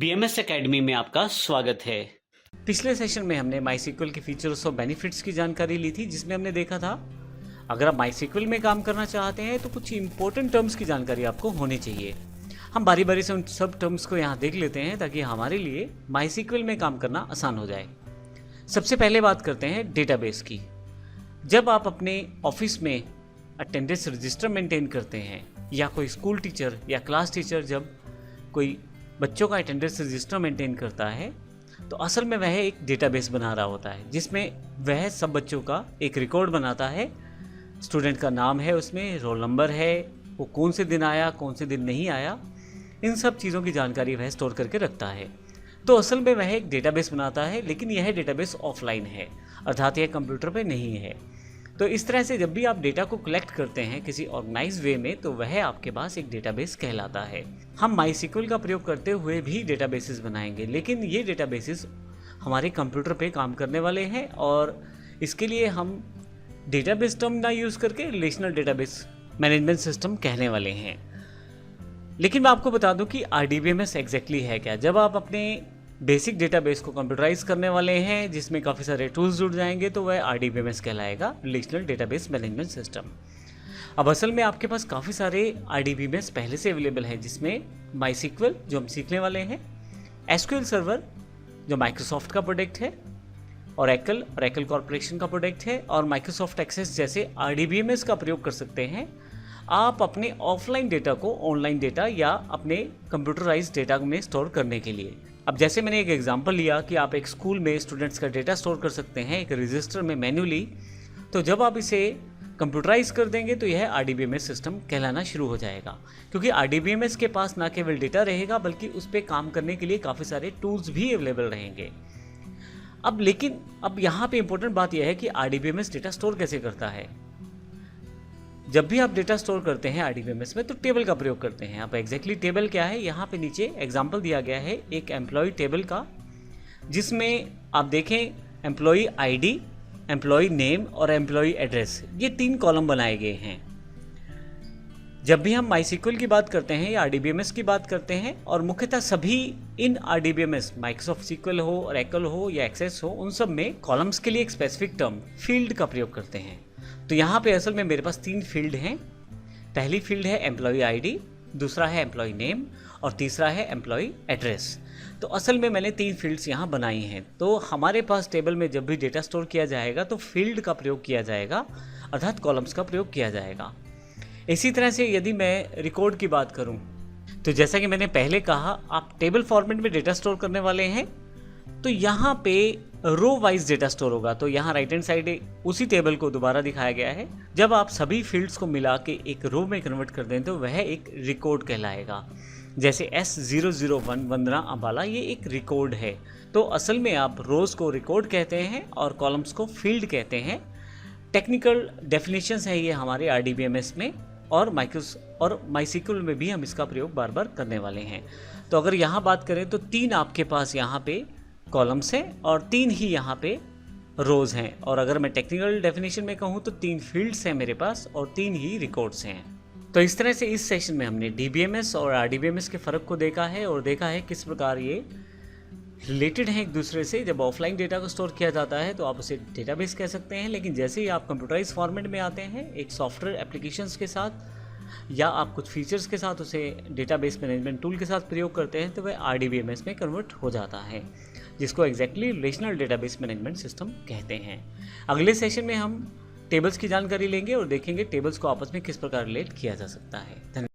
BMS academy में आपका स्वागत है। पिछले सेशन में हमने माईसीक्वल के फीचर्स और बेनिफिट्स की जानकारी ली थी, जिसमें हमने देखा था अगर आप माईसीक्वल में काम करना चाहते हैं तो कुछ इंपॉर्टेंट टर्म्स की जानकारी आपको होनी चाहिए। हम बारी बारी से उन सब टर्म्स को यहाँ देख लेते हैं ताकि हमारे लिए माईसीक्वल में काम करना आसान हो जाए। सबसे पहले बात करते हैं डेटाबेस की। जब आप अपने ऑफिस में अटेंडेंस रजिस्टर मेंटेन करते हैं या कोई स्कूल टीचर या क्लास टीचर जब कोई बच्चों का अटेंडेंस रजिस्टर मेंटेन करता है तो असल में वह एक डेटाबेस बना रहा होता है, जिसमें वह सब बच्चों का एक रिकॉर्ड बनाता है। स्टूडेंट का नाम है, उसमें रोल नंबर है, वो कौन से दिन आया कौन से दिन नहीं आया, इन सब चीज़ों की जानकारी वह स्टोर करके रखता है। तो असल में वह एक डेटाबेस बनाता है, लेकिन यह डेटाबेस ऑफलाइन है, अर्थात यह कंप्यूटर पे नहीं है। तो इस तरह से जब भी आप डेटा को कलेक्ट करते हैं किसी ऑर्गेनाइज वे में तो वह आपके पास एक डेटाबेस कहलाता है। हम माईसीक्वल का प्रयोग करते हुए भी डेटाबेसेस बनाएंगे, लेकिन ये डेटाबेसेस हमारे कंप्यूटर पे काम करने वाले हैं और इसके लिए हम डेटाबेस टर्म ना यूज़ करके रिलेशनल डेटाबेस मैनेजमेंट सिस्टम कहने वाले हैं। लेकिन मैं आपको बता दूं कि आरडीबीएमएस एग्जैक्टली है क्या। जब आप अपने बेसिक डेटाबेस को कंप्यूटराइज करने वाले हैं जिसमें काफ़ी सारे टूल्स जुड़ जाएंगे तो वह आरडीबीएमएस कहलाएगा, रिलेशनल डेटाबेस मैनेजमेंट सिस्टम। अब असल में आपके पास काफ़ी सारे आरडीबीएमएस पहले से अवेलेबल हैं, जिसमें माईसीक्वल जो हम सीखने वाले हैं, एसक्यूएल सर्वर जो माइक्रोसॉफ्ट का प्रोडक्ट है, ओरेकल कॉर्पोरेशन का प्रोडक्ट है, और माइक्रोसॉफ्ट एक्सेस जैसे आरडीबीएमएस का प्रयोग कर सकते हैं आप अपने ऑफलाइन डेटा को ऑनलाइन डेटा या अपने कंप्यूटराइज्ड डेटा में स्टोर करने के लिए। अब जैसे मैंने एक एग्जांपल लिया कि आप एक स्कूल में स्टूडेंट्स का डेटा स्टोर कर सकते हैं एक रजिस्टर में मैन्युअली, तो जब आप इसे कंप्यूटराइज कर देंगे तो यह आरडीबीएमएस सिस्टम कहलाना शुरू हो जाएगा, क्योंकि आरडीबीएमएस के पास ना केवल डेटा रहेगा बल्कि उस पर काम करने के लिए काफ़ी सारे टूल्स भी अवेलेबल रहेंगे। अब यहाँ पे इंपॉर्टेंट बात यह है कि आरडीबीएमएस डेटा स्टोर कैसे करता है। जब भी आप डेटा स्टोर करते हैं आरडीबीएमएस में तो टेबल का प्रयोग करते हैं। अब एग्जैक्टली टेबल क्या है, यहाँ पे नीचे एग्जांपल दिया गया है एक एम्प्लॉय टेबल का, जिसमें आप देखें एम्प्लॉय आईडी, एम्प्लॉय नेम और एम्प्लॉय एड्रेस, ये 3 कॉलम बनाए गए हैं। जब भी हम माईसीक्वल की बात करते हैं या आरडीबीएमएस की बात करते हैं, और मुख्यतः सभी इन आरडीबीएमएस माइक्रोसॉफ्ट सीक्वल हो, ओरेकल हो या एक्सेस हो, उन सब में कॉलम्स के लिए एक स्पेसिफिक टर्म फील्ड का प्रयोग करते हैं। तो यहाँ पे असल में मेरे पास 3 फील्ड हैं। पहली फील्ड है एम्प्लॉय आईडी, दूसरा है एम्प्लॉय नेम और तीसरा है एम्प्लॉय एड्रेस। तो असल में मैंने 3 फील्ड्स यहाँ बनाई हैं। तो हमारे पास टेबल में जब भी डेटा स्टोर किया जाएगा तो फील्ड का प्रयोग किया जाएगा, अर्थात कॉलम्स का प्रयोग किया जाएगा। इसी तरह से यदि मैं रिकॉर्ड की बात करूँ तो जैसा कि मैंने पहले कहा, आप टेबल फॉर्मेट में डेटा स्टोर करने वाले हैं तो यहाँ पे रो वाइज डेटा स्टोर होगा। तो यहाँ राइट हैंड साइड उसी टेबल को दोबारा दिखाया गया है। जब आप सभी फील्ड्स को मिला के एक रो में कन्वर्ट कर दें तो वह एक रिकॉर्ड कहलाएगा। जैसे S001 वंदना अंबाला, ये एक रिकॉर्ड है। तो असल में आप रोज को रिकॉर्ड कहते हैं और कॉलम्स को फील्ड कहते हैं। टेक्निकल डेफिनेशंस है ये हमारे आरडीबीएमएस में, और माईसीक्वल में भी हम इसका प्रयोग बार बार करने वाले हैं। तो अगर यहाँ बात करें तो 3 आपके पास यहाँ पे कॉलम्स हैं और 3 ही यहाँ पे रोज़ हैं, और अगर मैं टेक्निकल डेफिनेशन में कहूँ तो 3 फील्ड्स हैं मेरे पास और 3 ही रिकॉर्ड्स हैं। तो इस तरह से इस सेशन में हमने डीबीएमएस और आरडीबीएमएस के फ़र्क को देखा है और देखा है किस प्रकार ये रिलेटेड हैं एक दूसरे से। जब ऑफलाइन डेटा को स्टोर किया जाता है तो आप उसे डेटाबेस कह सकते हैं, लेकिन जैसे ही आप कंप्यूटराइज फॉर्मेट में आते हैं एक सॉफ्टवेयर एप्लीकेशंस के साथ या आप कुछ फीचर्स के साथ उसे डेटाबेस मैनेजमेंट टूल के साथ प्रयोग करते हैं तो वह आरडीबीएमएस में कन्वर्ट हो जाता है, जिसको exactly relational database management system कहते हैं। अगले सेशन में हम टेबल्स की जानकारी लेंगे और देखेंगे टेबल्स को आपस में किस प्रकार रिलेट किया जा सकता है। धन्यवाद।